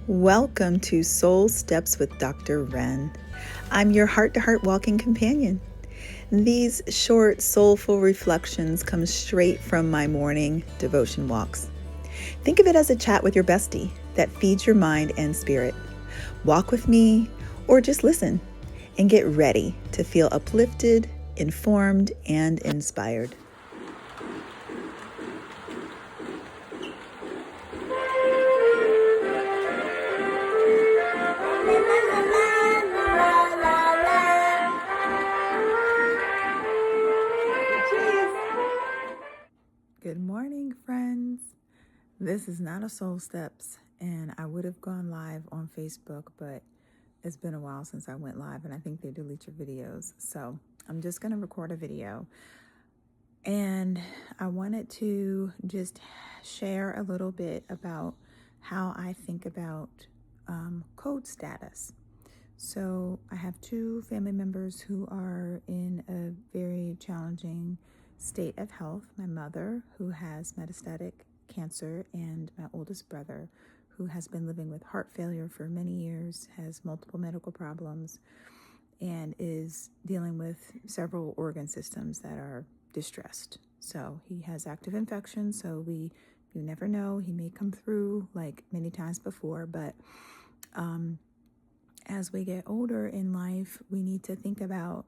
Welcome to Soul Steps with Dr. Ren. I'm your heart-to-heart walking companion. These short, soulful reflections come straight from my morning devotion walks. Think of it as a chat with your bestie that feeds your mind and spirit. Walk with me or just listen and get ready to feel uplifted, informed, and inspired. Good morning, friends. This is not a Soul Steps, and I would have gone live on Facebook, but it's been a while since I went live, and I think they delete your videos. So I'm just going to record a video. And I wanted to just share a little bit about how I think about code status. So I have two family members who are in a very challenging state of health. My mother, who has metastatic cancer, and my oldest brother, who has been living with heart failure for many years, has multiple medical problems, and is dealing with several organ systems that are distressed. So he has active infection, so you never know. He may come through like many times before, but as we get older in life, we need to think about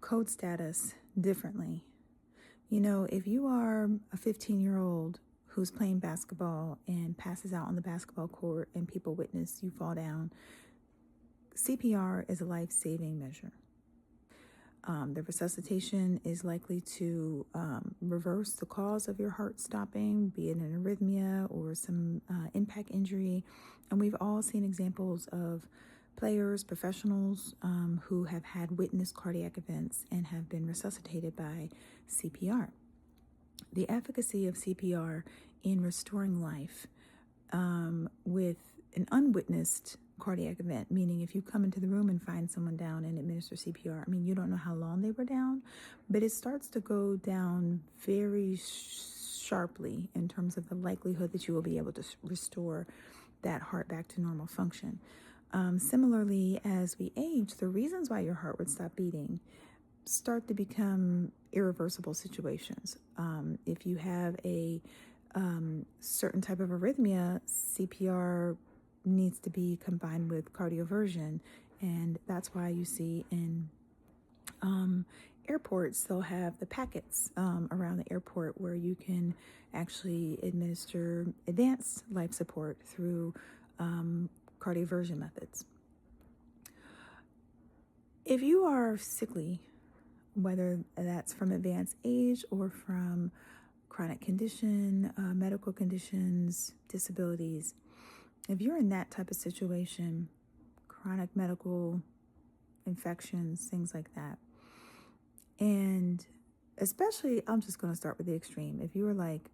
code status differently. You know, if you are a 15-year-old who's playing basketball and passes out on the basketball court and people witness you fall down, CPR is a life-saving measure. The resuscitation is likely to reverse the cause of your heart stopping, be it an arrhythmia or some impact injury. And we've all seen examples of players, professionals who have had witnessed cardiac events and have been resuscitated by CPR. The efficacy of CPR in restoring life with an unwitnessed cardiac event, meaning if you come into the room and find someone down and administer CPR, I mean, you don't know how long they were down, but it starts to go down very sharply in terms of the likelihood that you will be able to restore that heart back to normal function. Similarly, as we age, the reasons why your heart would stop beating start to become irreversible situations. If you have a certain type of arrhythmia, CPR needs to be combined with cardioversion, and that's why you see in airports they'll have the packets around the airport where you can actually administer advanced life support through cardioversion methods. If you are sickly, whether that's from advanced age or from chronic condition, medical conditions, disabilities, if you're in that type of situation, chronic medical infections, things like that, and especially, I'm just going to start with the extreme. If you are like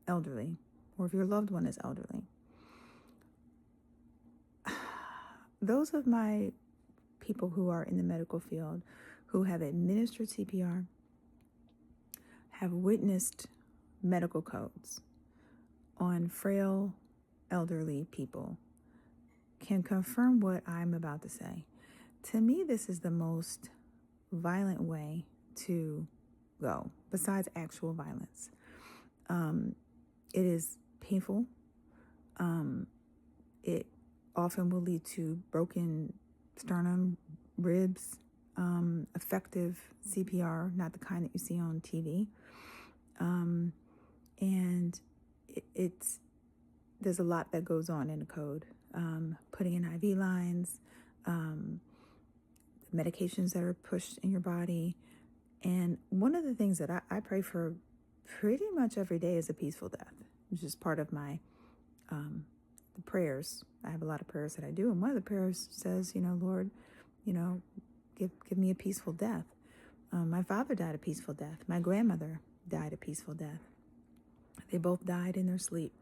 elderly, or if your loved one is elderly, those of my people who are in the medical field who have administered CPR have witnessed medical codes on frail elderly people can confirm what I'm about to say. To me, this is the most violent way to go, besides actual violence. It is painful. It often will lead to broken sternum, ribs, effective CPR, not the kind that you see on TV. And there's a lot that goes on in the code. Putting in IV lines, medications that are pushed in your body. And one of the things that I pray for pretty much every day is a peaceful death, which is part of my the prayers. I have a lot of prayers that I do. And one of the prayers says, Lord, give me a peaceful death. My father died a peaceful death. My grandmother died a peaceful death. They both died in their sleep.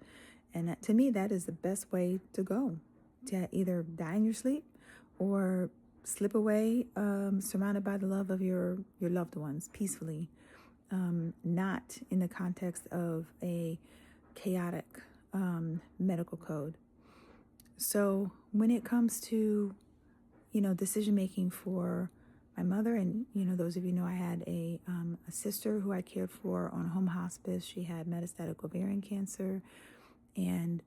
And to me, that is the best way to go, to either die in your sleep or slip away, surrounded by the love of your loved ones peacefully, not in the context of a chaotic medical code. So when it comes to, decision making for my mother, and, those of you know, I had a sister who I cared for on home hospice. She had metastatic ovarian cancer. And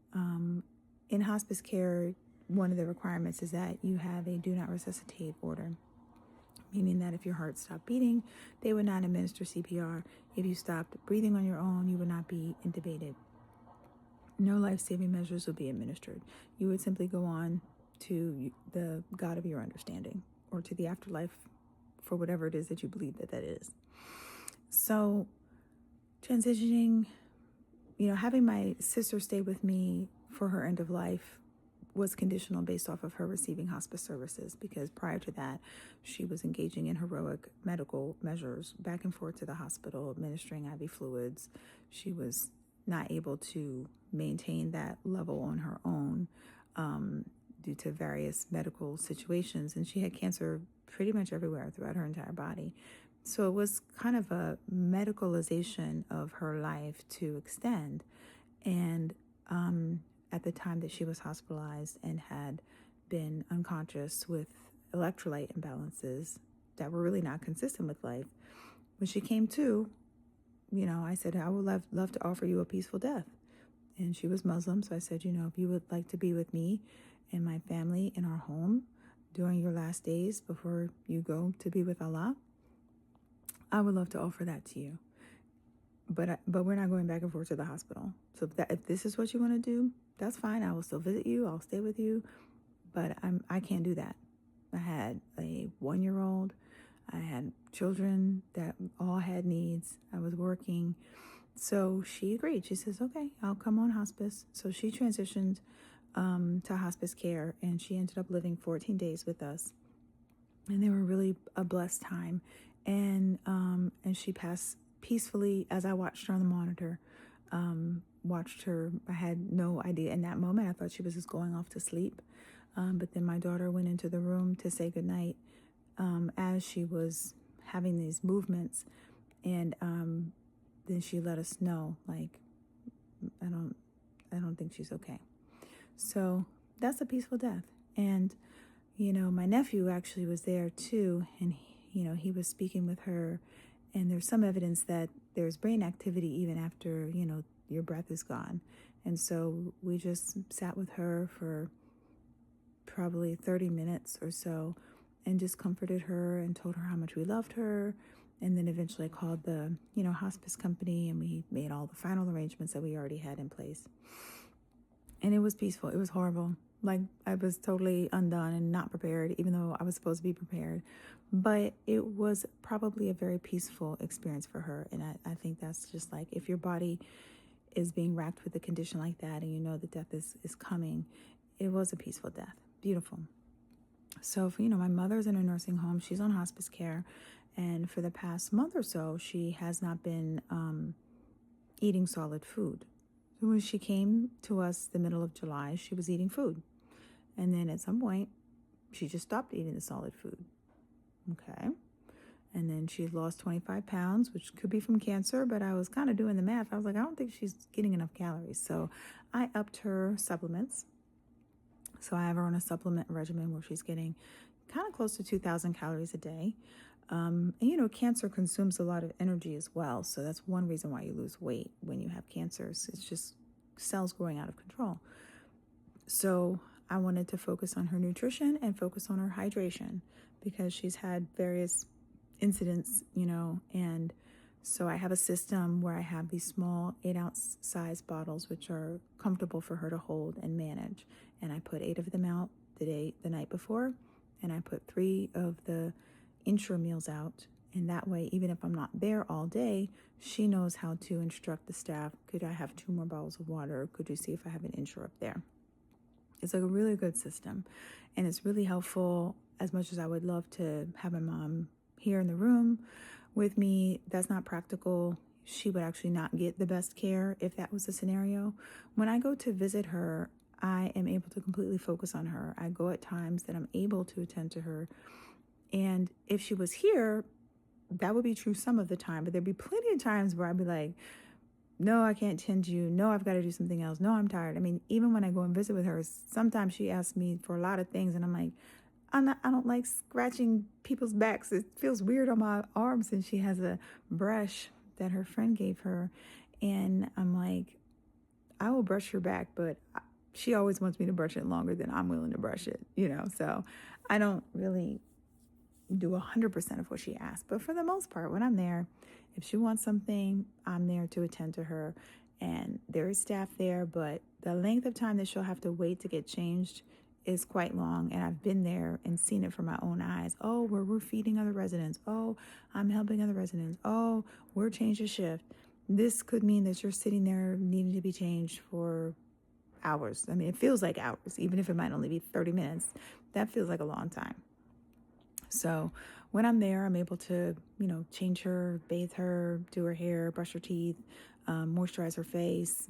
in hospice care, one of the requirements is that you have a Do Not Resuscitate order, meaning that if your heart stopped beating, they would not administer CPR. If you stopped breathing on your own, you would not be intubated. No life-saving measures would be administered. You would simply go on to the God of your understanding, or to the afterlife, for whatever it is that you believe that is. So transitioning, having my sister stay with me for her end of life was conditional based off of her receiving hospice services, because prior to that, she was engaging in heroic medical measures back and forth to the hospital, administering IV fluids. She was not able to maintain that level on her own due to various medical situations, and she had cancer pretty much everywhere throughout her entire body. So it was kind of a medicalization of her life to extend. And at the time that she was hospitalized and had been unconscious with electrolyte imbalances that were really not consistent with life, when she came to, I said, I would love to offer you a peaceful death. And she was Muslim, so I said, if you would like to be with me and my family in our home during your last days before you go to be with Allah, I would love to offer that to you. But we're not going back and forth to the hospital. So if this is what you want to do, that's fine. I will still visit you. I'll stay with you. But I can't do that. I had a 1-year-old. I had children that all had needs. I was working. So she agreed. She says, okay, I'll come on hospice. So she transitioned to hospice care, and she ended up living 14 days with us. And they were really a blessed time. And she passed peacefully as I watched her on the monitor. Watched her. I had no idea in that moment. I thought she was just going off to sleep. But then my daughter went into the room to say goodnight as she was having these movements. And then she let us know, like, I don't think she's okay. So that's a peaceful death. And, my nephew actually was there too. And, he was speaking with her. And there's some evidence that there's brain activity even after, your breath is gone. And so we just sat with her for probably 30 minutes or so and just comforted her and told her how much we loved her. And then eventually called the, hospice company, and we made all the final arrangements that we already had in place. And it was peaceful. It was horrible. Like, I was totally undone and not prepared, even though I was supposed to be prepared. But it was probably a very peaceful experience for her. And I think that's just like, if your body is being racked with a condition like that and you know that death is coming, it was a peaceful death. Beautiful. So, my mother's in a nursing home. She's on hospice care. And for the past month or so, she has not been eating solid food. So when she came to us the middle of July, she was eating food. And then at some point, she just stopped eating the solid food. Okay. And then she lost 25 pounds, which could be from cancer, but I was kind of doing the math. I was like, I don't think she's getting enough calories. So I upped her supplements. So I have her on a supplement regimen where she's getting kind of close to 2,000 calories a day. And, cancer consumes a lot of energy as well. So that's one reason why you lose weight when you have cancers. It's just cells growing out of control. So I wanted to focus on her nutrition and focus on her hydration because she's had various incidents, and so I have a system where I have these small 8-ounce size bottles, which are comfortable for her to hold and manage. And I put 8 of them out the night before, and I put 3 of the intra meals out. And that way, even if I'm not there all day, she knows how to instruct the staff. Could I have 2 more bottles of water? Could you see if I have an intra up there? It's like a really good system. And it's really helpful. As much as I would love to have my mom here in the room with me, that's not practical. She would actually not get the best care if that was the scenario. When I go to visit her, I am able to completely focus on her. I go at times that I'm able to attend to her. And if she was here, that would be true some of the time, but there'd be plenty of times where I'd be like, No, I can't tend you. No, I've got to do something else. No, I'm tired. I mean, even when I go and visit with her, sometimes she asks me for a lot of things, and I'm like, I don't like scratching people's backs. It feels weird on my arms. And she has a brush that her friend gave her. And I'm like, I will brush your back, but she always wants me to brush it longer than I'm willing to brush it, So I don't really do 100% of what she asks. But for the most part, when I'm there, if she wants something, I'm there to attend to her. And there is staff there, but the length of time that she'll have to wait to get changed is quite long. And I've been there and seen it from my own eyes. Oh, we're feeding other residents. Oh, I'm helping other residents. Oh, we're changing shift. This could mean that you're sitting there needing to be changed for hours. I mean, it feels like hours, even if it might only be 30 minutes. That feels like a long time. So when I'm there, I'm able to, change her, bathe her, do her hair, brush her teeth, moisturize her face,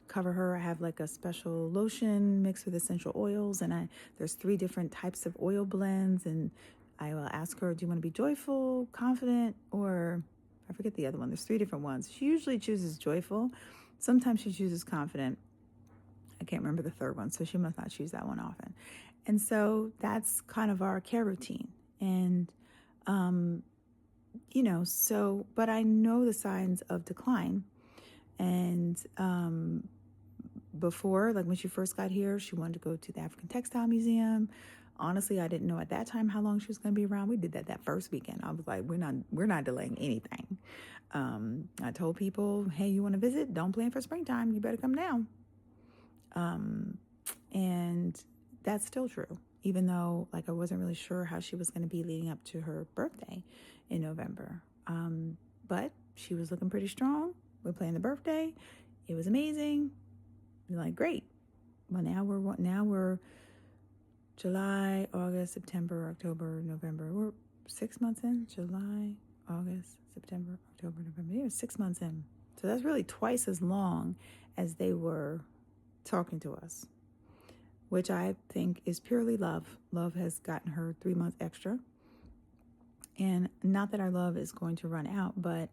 cover her. I have like a special lotion mixed with essential oils, and there's 3 different types of oil blends, and I will ask her, do you want to be joyful, confident, or I forget the other one. There's 3 different ones. She usually chooses joyful. Sometimes she chooses confident. I can't remember the third one, so she must not choose that one often. And so that's kind of our care routine. And, but I know the signs of decline. And before, like when she first got here, she wanted to go to the African Textile Museum. Honestly, I didn't know at that time how long she was going to be around. We did that first weekend. I was like, we're not delaying anything. I told people, hey, you want to visit? Don't plan for springtime. You better come now. And that's still true, even though like I wasn't really sure how she was going to be leading up to her birthday in November. But she was looking pretty strong. We're planning the birthday. It was amazing. We're like, great. Well, now we're July, August, September, October, November. We're 6 months in. July, August, September, October, November. Yeah, 6 months in. So that's really twice as long as they were talking to us, which I think is purely love. Love has gotten her 3 months extra. And not that our love is going to run out, but,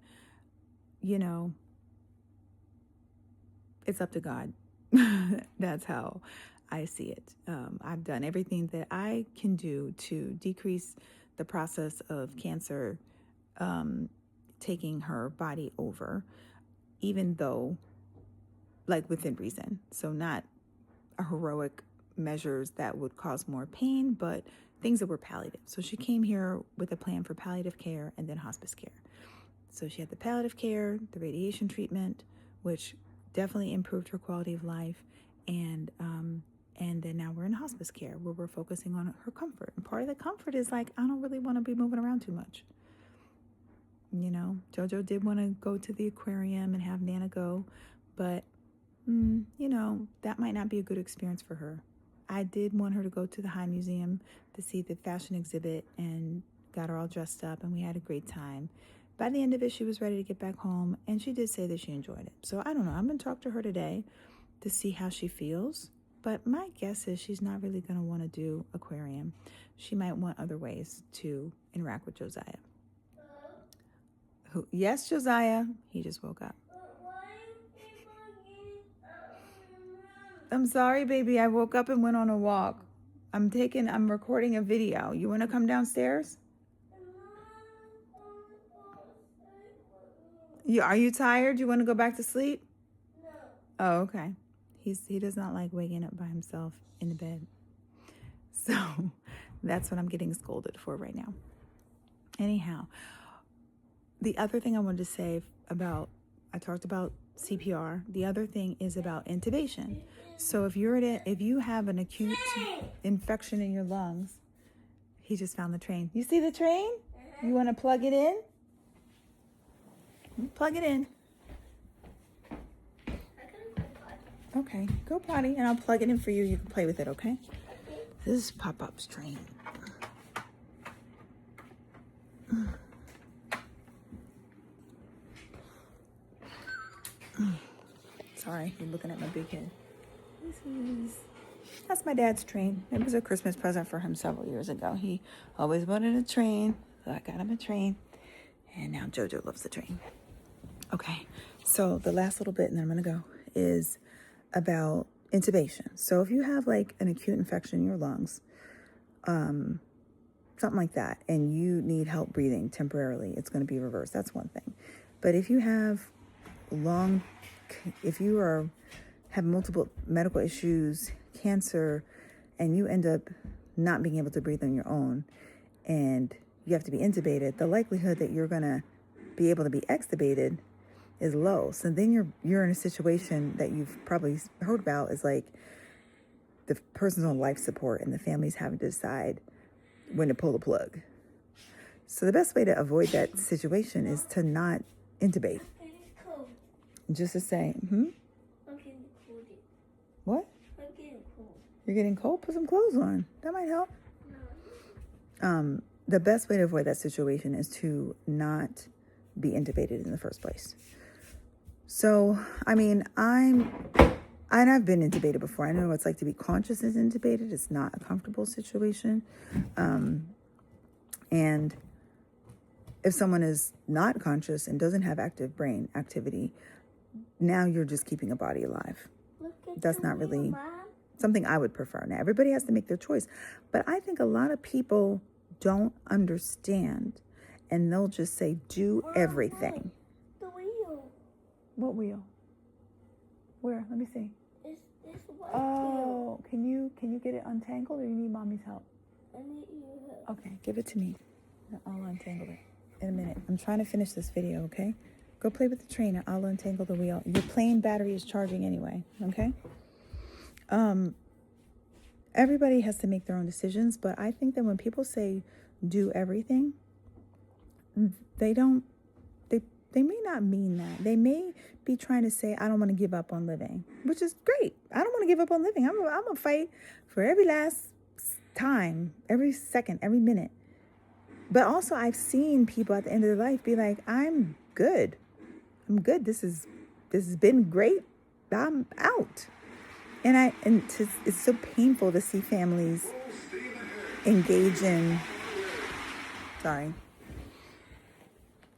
it's up to God. That's how I see it. I've done everything that I can do to decrease the process of cancer taking her body over, even though, like, within reason. So not a heroic measures that would cause more pain, but things that were palliative. So she came here with a plan for palliative care and then hospice care. So she had the palliative care, the radiation treatment, which definitely improved her quality of life, and then now we're in hospice care where we're focusing on her comfort. And part of the comfort is like, I don't really want to be moving around too much. JoJo did want to go to the aquarium and have Nana go, but that might not be a good experience for her. I did want her to go to the High Museum to see the fashion exhibit and got her all dressed up, and we had a great time. By the end of it, she was ready to get back home, and she did say that she enjoyed it. So I don't know. I'm going to talk to her today to see how she feels, but my guess is she's not really going to want to do aquarium. She might want other ways to interact with Josiah. Yes, Josiah. He just woke up. I'm sorry, baby. I woke up and went on a walk. I'm recording a video. You want to come downstairs? Are you tired? You want to go back to sleep? No. Oh, okay. He does not like waking up by himself in the bed. So that's what I'm getting scolded for right now. Anyhow, the other thing I wanted to say I talked about CPR. The other thing is about intubation. So if you have an acute infection in your lungs, he just found the train. You see the train? You want to plug it in? Plug it in. Okay, go potty, and I'll plug it in for you. You can play with it, okay? This is Pop-Up's train. Sorry, you're looking at my big head. That's my dad's train. It was a Christmas present for him several years ago. He always wanted a train, so I got him a train. And now JoJo loves the train. Okay, So the last little bit, and then I'm going to go, is about intubation. So if you have like an acute infection in your lungs, something like that, and you need help breathing temporarily, it's going to be reversed. That's one thing. But if you have have multiple medical issues, cancer, and you end up not being able to breathe on your own, and you have to be intubated, the likelihood that you're going to be able to be extubated is low. So then you're in a situation that you've probably heard about, is like the person's on life support and the family's having to decide when to pull the plug. So the best way to avoid that situation is to not intubate. Just to say, I'm getting cold. What? I'm getting cold. You're getting cold? Put some clothes on. That might help. No. The best way to avoid that situation is to not be intubated in the first place. So, I mean, I've been intubated before. I know what it's like to be conscious as intubated. It's not a comfortable situation. And if someone is not conscious and doesn't have active brain activity, now you're just keeping a body alive. That's not really something I would prefer. Now, everybody has to make their choice. But I think a lot of people don't understand, and they'll just say, do everything. The wheel. What wheel? Where? Let me see. It's white Oh, can you get it untangled, or you need mommy's help? I need your help. Okay, give it to me. I'll untangle it in a minute. I'm trying to finish this video, okay? Go play with the train and I'll untangle the wheel. Your plane battery is charging anyway, okay? Everybody has to make their own decisions, but I think that when people say do everything, they may not mean that. They may be trying to say, I don't want to give up on living, which is great. I don't want to give up on living. I'm going to fight for every last time, every second, every minute. But also I've seen people at the end of their life be like, I'm good. This has been great. I'm out. And it's so painful to see families engage in,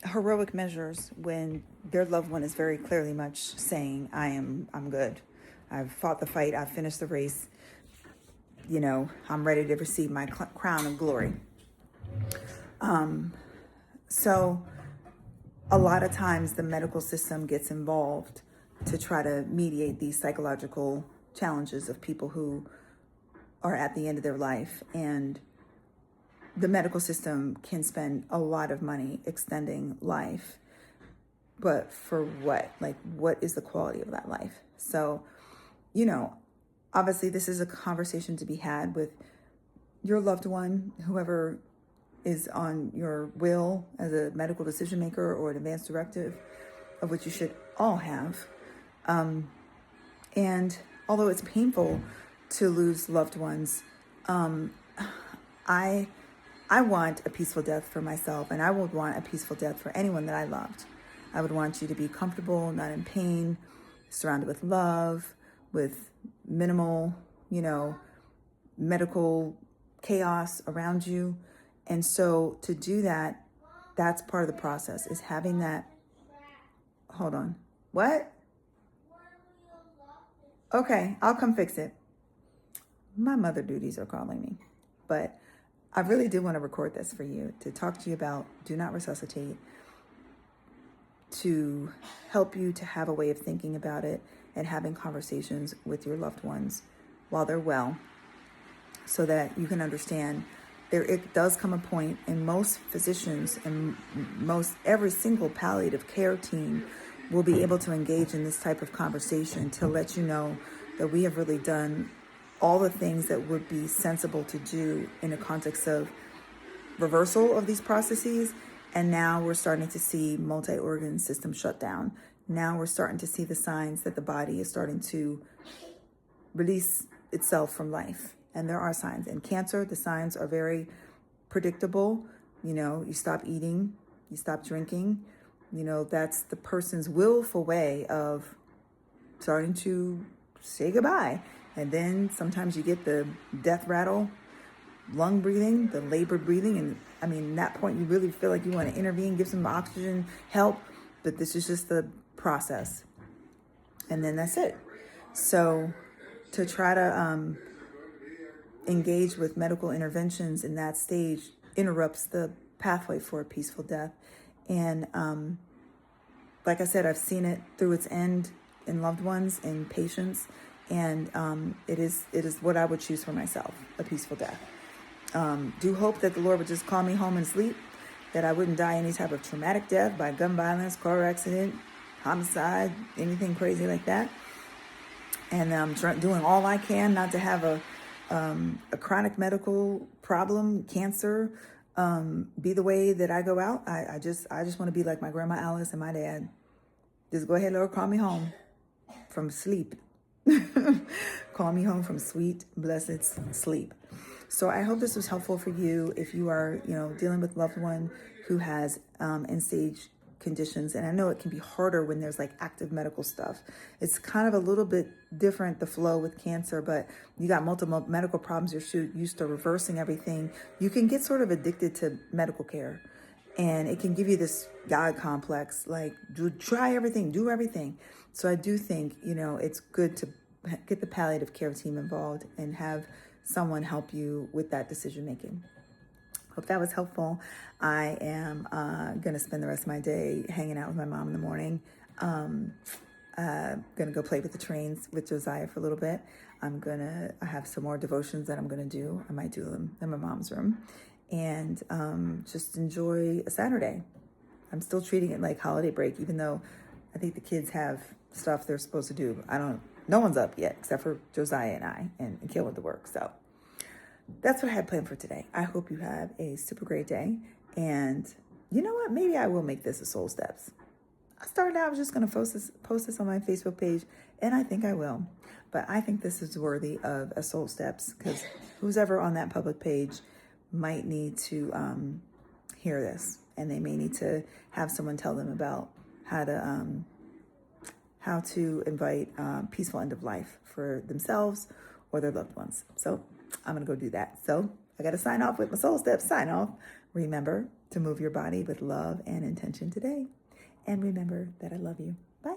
heroic measures when their loved one is very clearly much saying, I'm good. I've fought the fight. I've finished the race. I'm ready to receive my crown of glory. So a lot of times the medical system gets involved to try to mediate these psychological challenges of people who are at the end of their life. And the medical system can spend a lot of money extending life. But for what? Like, what is the quality of that life? So, obviously this is a conversation to be had with your loved one, whoever is on your will as a medical decision maker or an advance directive, of which you should all have. And although it's painful to lose loved ones, I want a peaceful death for myself, and I would want a peaceful death for anyone that I loved. I would want you to be comfortable, not in pain, surrounded with love, with minimal, medical chaos around you. And so to do that, that's part of the process, is having that. Hold on. What? Okay, I'll come fix it. My mother duties are calling me. But I really do want to record this for you, to talk to you about Do Not Resuscitate, to help you to have a way of thinking about it and having conversations with your loved ones while they're well, so that you can understand it does come a point, and most physicians and every single palliative care team will be able to engage in this type of conversation to let you know that we have really done all the things that would be sensible to do in a context of reversal of these processes. And now we're starting to see multi-organ system shut down. Now we're starting to see the signs that the body is starting to release itself from life. And there are signs. In cancer, the signs are very predictable. You stop eating, you stop drinking. That's the person's willful way of starting to say goodbye. And then sometimes you get the death rattle, lung breathing, the labored breathing. And at that point, you really feel like you want to intervene, give some oxygen, help. But this is just the process. And then that's it. So to try to engage with medical interventions in that stage interrupts the pathway for a peaceful death. And like I said, I've seen it through its end in loved ones, in patients, and it is what I would choose for myself, a peaceful death. Do hope that the Lord would just call me home and sleep, that I wouldn't die any type of traumatic death by gun violence, car accident, homicide, anything crazy like that. And I'm doing all I can not to have a chronic medical problem, cancer, be the way that I go out. I just want to be like my grandma Alice and my dad. Just go ahead, Lord, call me home from sleep. Call me home from sweet, blessed sleep. So I hope this was helpful for you if you are, dealing with a loved one who has end-stage conditions. And I know it can be harder when there's like active medical stuff. It's kind of a little bit different, the flow with cancer, but you got multiple medical problems. You're used to reversing everything. You can get sort of addicted to medical care, and it can give you this God complex, like try everything, do everything. So I do think, it's good to get the palliative care team involved and have someone help you with that decision making. Hope that was helpful. I am going to spend the rest of my day hanging out with my mom in the morning. Going to go play with the trains with Josiah for a little bit. I have some more devotions that I'm going to do. I might do them in my mom's room. And just enjoy a Saturday. I'm still treating it like holiday break, even though I think the kids have stuff they're supposed to do. No one's up yet, except for Josiah and I, and Kill went to work. So that's what I had planned for today. I hope you have a super great day. And you know what? Maybe I will make this a Soul Steps. I was just going to post this on my Facebook page, and I think I will. But I think this is worthy of a Soul Steps, because who's ever on that public page might need to hear this, and they may need to have someone tell them about how to invite peaceful end of life for themselves or their loved ones. So I'm going to go do that. So I got to sign off with my Soul Steps sign off. Remember to move your body with love and intention today. And remember that I love you. Bye.